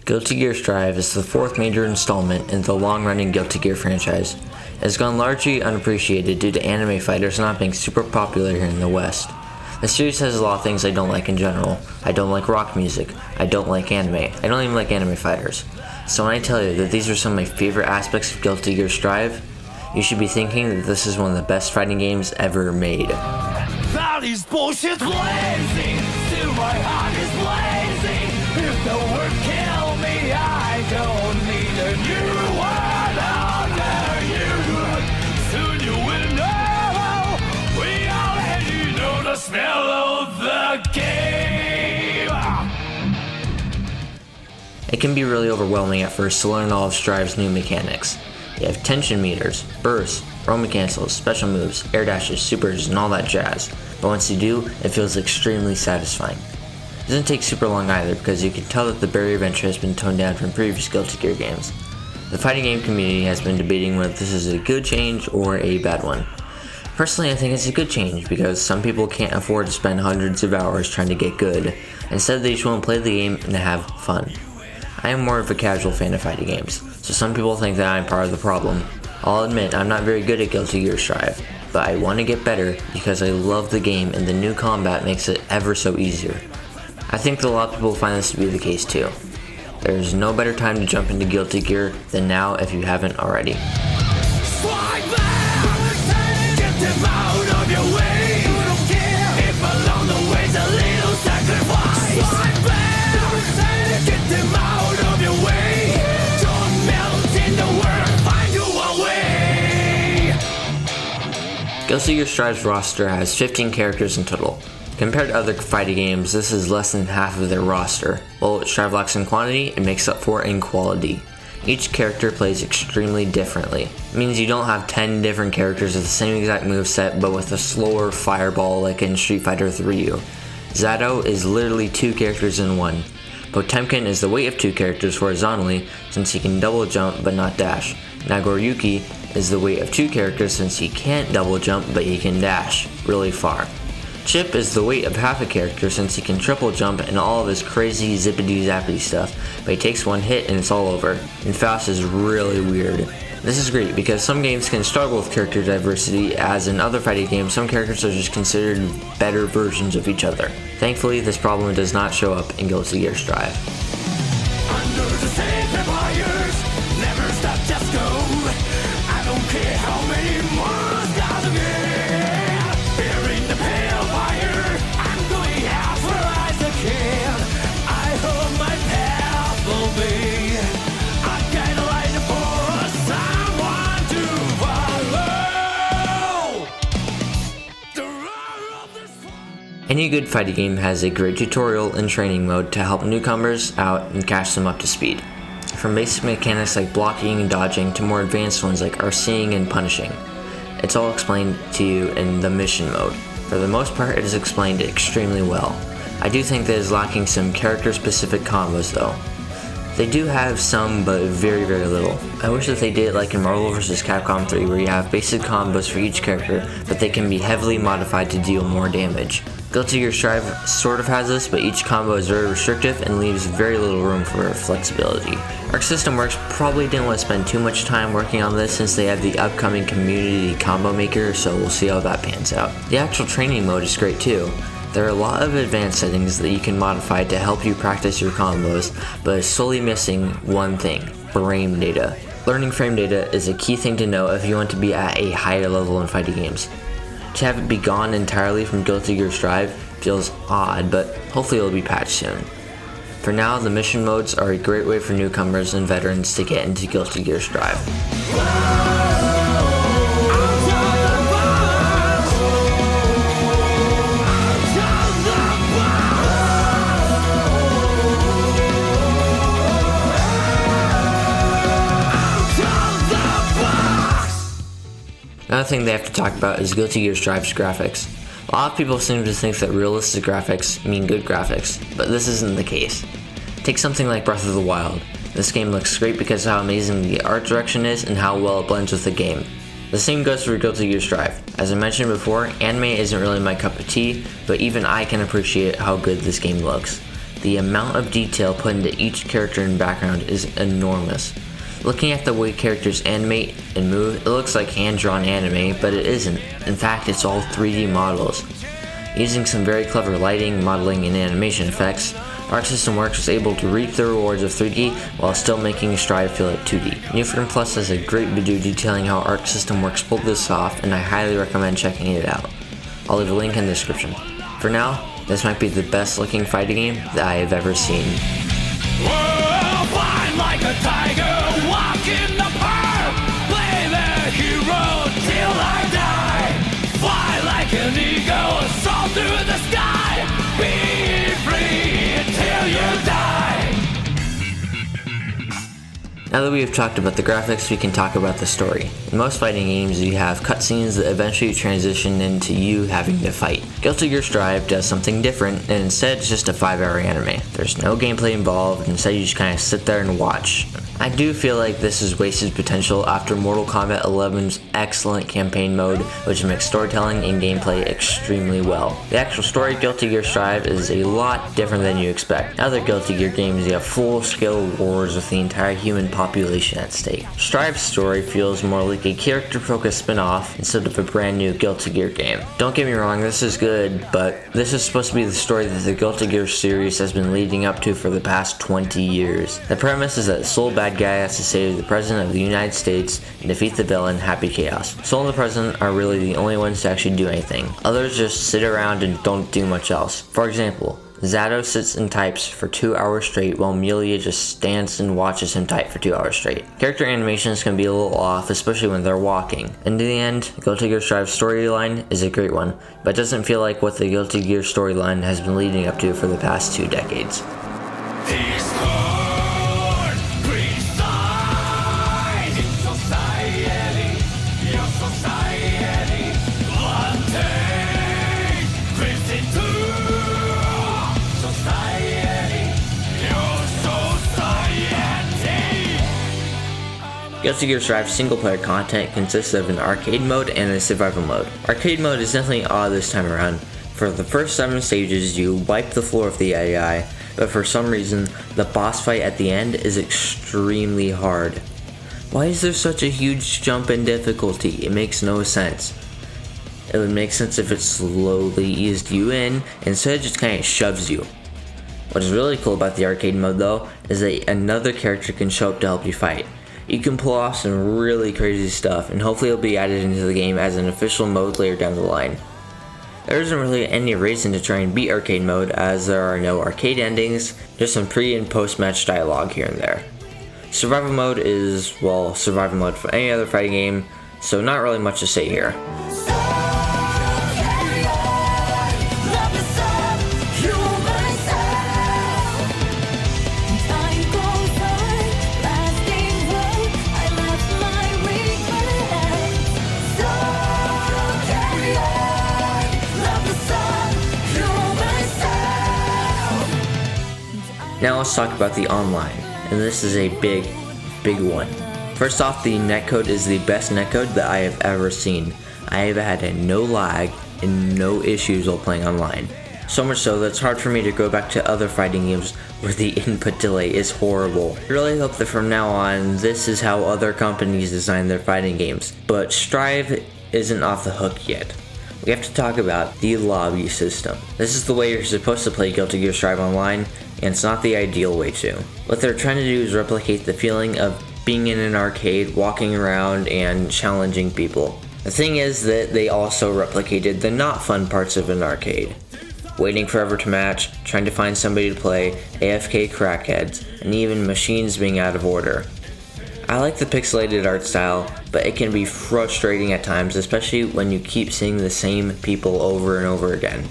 Guilty Gear Strive is the fourth major installment in the long-running Guilty Gear franchise. It has gone largely unappreciated due to anime fighters not being super popular here in the West. The series has a lot of things I don't like in general. I don't like rock music. I don't like anime. I don't even like anime fighters. So when I tell you that these are some of my favorite aspects of Guilty Gear Strive, you should be thinking that this is one of the best fighting games ever made. Body's bullshit blazing, still my heart is blazing. If the word kill me, I don't need a new one under you. Soon you will know, we already know the smell of the game. It can be really overwhelming at first to learn all of Strive's new mechanics. You have tension meters, bursts, Roman cancels, special moves, air dashes, supers, and all that jazz. But once you do, it feels extremely satisfying. It doesn't take super long either because you can tell that the barrier of entry has been toned down from previous Guilty Gear games. The fighting game community has been debating whether this is a good change or a bad one. Personally, I think it's a good change because some people can't afford to spend hundreds of hours trying to get good. Instead, they just want to play the game and have fun. I am more of a casual fan of fighting games, so some people think that I'm part of the problem. I'll admit I'm not very good at Guilty Gear Strive, but I want to get better because I love the game and the new combat makes it ever so easier. I think that a lot of people find this to be the case too. There's no better time to jump into Guilty Gear than now if you haven't already. Strike back, get them out of your way. You don't care if along the way's a little sacrifice. Strike back, get them out of your way. Don't melt in the world, find you a way. Guilty Gear Strive's roster has 15 characters in total. Compared to other fighting games, this is less than half of their roster. While Strive lacks in quantity, it makes up for in quality. Each character plays extremely differently. It means you don't have 10 different characters with the same exact moveset but with a slower fireball like in Street Fighter 3. Zato is literally 2 characters in one. Potemkin is the weight of 2 characters horizontally since he can double jump but not dash. Nagoriyuki is the weight of 2 characters since he can't double jump but he can dash really far. Chip is the weight of half a character since he can triple jump and all of his crazy zippity zappity stuff, but he takes one hit and it's all over. And Faust is really weird. This is great because some games can struggle with character diversity, as in other fighting games some characters are just considered better versions of each other. Thankfully, this problem does not show up in Guilty Gear Strive. Under the sacred wires, never stop, just go. I don't care how many more gotta get. Here in the pale fire, I'm going out where I can. I hope my path will be a guideline for someone to follow. The roar of this. Any good fighting game has a great tutorial and training mode to help newcomers out and catch them up to speed. From basic mechanics like blocking and dodging to more advanced ones like RCing and punishing. It's all explained to you in the mission mode. For the most part, it is explained extremely well. I do think that it is lacking some character-specific combos though. They do have some, but very little. I wish that they did it like in Marvel vs. Capcom 3 where you have basic combos for each character, but they can be heavily modified to deal more damage. Guilty Gear Strive sort of has this, but each combo is very restrictive and leaves very little room for flexibility. Arc System Works probably didn't want to spend too much time working on this since they have the upcoming community combo maker, so we'll see how that pans out. The actual training mode is great too. There are a lot of advanced settings that you can modify to help you practice your combos, but it's solely missing one thing: frame data. Learning frame data is a key thing to know if you want to be at a higher level in fighting games. To have it be gone entirely from Guilty Gear Strive feels odd, but hopefully it'll be patched soon. For now, the mission modes are a great way for newcomers and veterans to get into Guilty Gear Strive. Another thing they have to talk about is Guilty Gear Strive's graphics. A lot of people seem to think that realistic graphics mean good graphics, but this isn't the case. Take something like Breath of the Wild. This game looks great because of how amazing the art direction is and how well it blends with the game. The same goes for Guilty Gear Strive. As I mentioned before, anime isn't really my cup of tea, but even I can appreciate how good this game looks. The amount of detail put into each character and background is enormous. Looking at the way characters animate and move, it looks like hand-drawn anime, but it isn't. In fact, it's all 3D models. Using some very clever lighting, modeling, and animation effects, Arc System Works was able to reap the rewards of 3D while still making Strive feel like 2D. New Freedom Plus has a great video detailing how Arc System Works pulled this off, and I highly recommend checking it out. I'll leave a link in the description. For now, this might be the best looking fighting game that I have ever seen. Whoa, flying like a tiger, walk in the park, play the hero till I die. Fly like an eagle, soar through the sky, be free till you die. Now that we have talked about the graphics, we can talk about the story. In most fighting games, you have cutscenes that eventually transition into you having to fight. Guilty Gear Strive does something different, and instead it's just a 5-hour anime. There's no gameplay involved, instead you just kind of sit there and watch. I do feel like this is wasted potential after Mortal Kombat 11's excellent campaign mode, which makes storytelling and gameplay extremely well. The actual story of Guilty Gear Strive is a lot different than you expect. In other Guilty Gear games, you have full-scale wars with the entire human population at stake. Strive's story feels more like a character-focused spin-off instead of a brand new Guilty Gear game. Don't get me wrong, this is good, but this is supposed to be the story that the Guilty Gear series has been leading up to for the past 20 years. The premise is that the sole bad guy has to save the President of the United States and defeat the villain, Happy Chaos. Soul and the President are really the only ones to actually do anything. Others just sit around and don't do much else. For example, Zato sits and types for 2 hours straight while Melia just stands and watches him type for 2 hours straight. Character animations can be a little off, especially when they're walking. In the end, Guilty Gear Strive's storyline is a great one, but doesn't feel like what the Guilty Gear storyline has been leading up to for the past 2 decades. Guilty Gear Strive single-player content consists of an arcade mode and a survival mode. Arcade mode is definitely odd this time around. For the first 7 stages, you wipe the floor with the AI, but for some reason, the boss fight at the end is extremely hard. Why is there such a huge jump in difficulty? It makes no sense. It would make sense if it slowly eased you in, instead it just kind of shoves you. What is really cool about the arcade mode though, is that another character can show up to help you fight. You can pull off some really crazy stuff, and hopefully it'll be added into the game as an official mode later down the line. There isn't really any reason to try and beat arcade mode, as there are no arcade endings, just some pre- and post-match dialogue here and there. Survival mode is, well, survival mode for any other fighting game, so not really much to say here. Now let's talk about the online, and this is a big one. First off, the netcode is the best netcode that I have ever seen. I have had no lag and no issues while playing online. So much so that it's hard for me to go back to other fighting games where the input delay is horrible. I really hope that from now on, this is how other companies design their fighting games. But Strive isn't off the hook yet. We have to talk about the lobby system. This is the way you're supposed to play Guilty Gear Strive Online, and it's not the ideal way to. What they're trying to do is replicate the feeling of being in an arcade, walking around, and challenging people. The thing is that they also replicated the not fun parts of an arcade. Waiting forever to match, trying to find somebody to play, AFK crackheads, and even machines being out of order. I like the pixelated art style, but it can be frustrating at times, especially when you keep seeing the same people over and over again.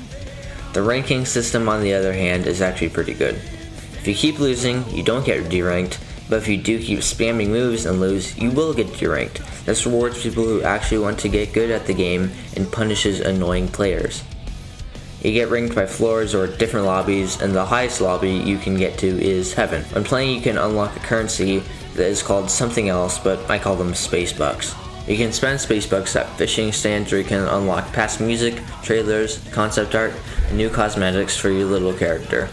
The ranking system, on the other hand, is actually pretty good. If you keep losing, you don't get deranked, but if you do keep spamming moves and lose, you will get deranked. This rewards people who actually want to get good at the game and punishes annoying players. You get ranked by floors or different lobbies, and the highest lobby you can get to is Heaven. When playing, you can unlock a currency that is called something else, but I call them space bucks. You can spend space bucks at fishing stands where you can unlock past music, trailers, concept art, and new cosmetics for your little character.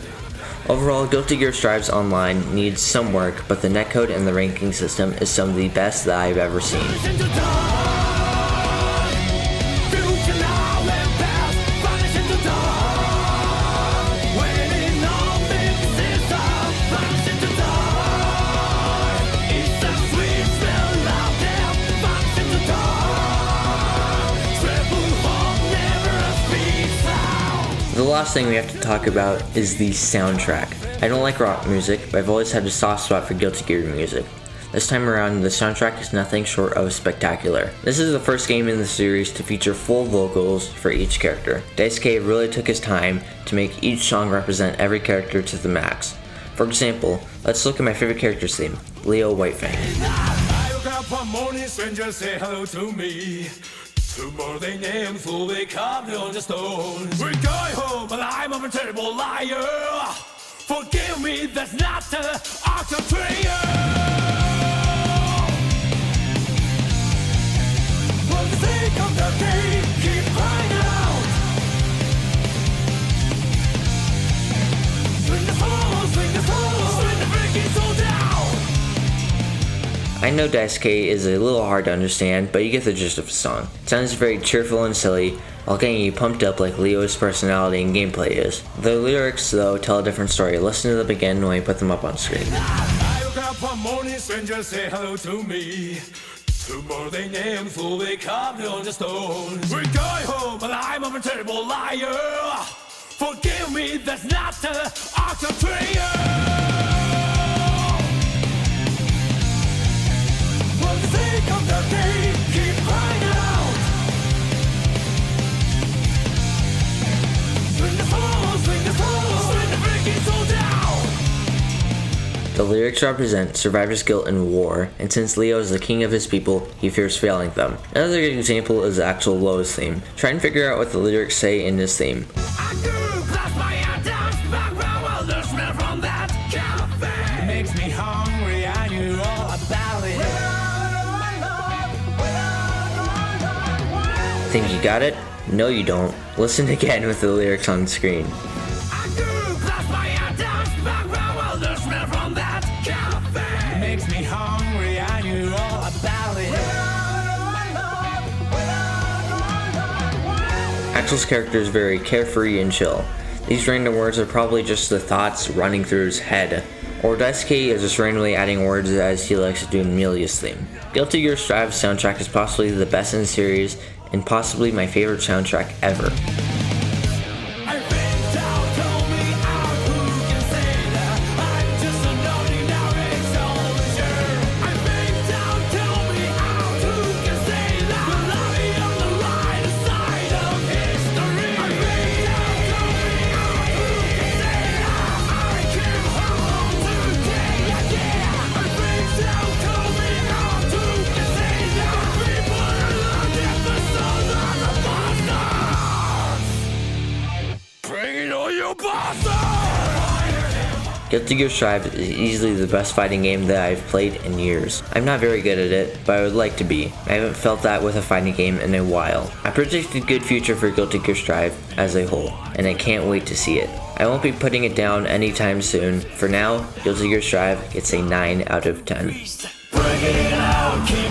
Overall, Guilty Gear Strive's online needs some work, but the netcode and the ranking system is some of the best that I've ever seen. The last thing we have to talk about is the soundtrack. I don't like rock music, but I've always had a soft spot for Guilty Gear music. This time around, the soundtrack is nothing short of spectacular. This is the first game in the series to feature full vocals for each character. Daisuke really took his time to make each song represent every character to the max. For example, let's look at my favorite character's theme, Leo Whitefang. I woke up one morning, strangers say hello to me. Tomorrow they name full, they carved on the stones. We're going home, but I'm a terrible liar. Forgive me, that's not the art of prayer. For the sake of the day, keep crying out. Swing the soul, swing the soul, swing the freaking soul down. I know Daisuke is a little hard to understand, but you get the gist of the song. It sounds very cheerful and silly, while getting you pumped up like Leo's personality and gameplay is. The lyrics, though, tell a different story. Listen to them again when we put them up on screen. I woke up one morning, strangers say hello to me. Tomorrow they name full, they carved on the stones. We're going home, but I'm a terrible liar. Forgive me, that's not the art of prayer. For the sake of the day, keep crying out. Swing the soul, swing the soul, swing the freaking soul down. The lyrics represent survivor's guilt in war, and since Leo is the king of his people, he fears failing them. Another good example is the actual Lowe's theme. Try and figure out what the lyrics say in this theme. I grew past my atoms, back well, the smell from that cafe makes me hungry, I knew all about it. Think you got it? No, you don't. Listen again with the lyrics on the screen. I grew past my atoms, back well, the smell from that cafe makes me hungry, I knew all about it. Axel's character is very carefree and chill. These random words are probably just the thoughts running through his head. Or Daisuke is just randomly adding words as he likes to do in Amelia's theme. Guilty Gear Strive's soundtrack is possibly the best in the series, and possibly my favorite soundtrack ever. Guilty Gear Strive is easily the best fighting game that I've played in years. I'm not very good at it, but I would like to be. I haven't felt that with a fighting game in a while. I predict a good future for Guilty Gear Strive as a whole, and I can't wait to see it. I won't be putting it down anytime soon. For now, Guilty Gear Strive gets a 9 out of 10. Bring it out, keep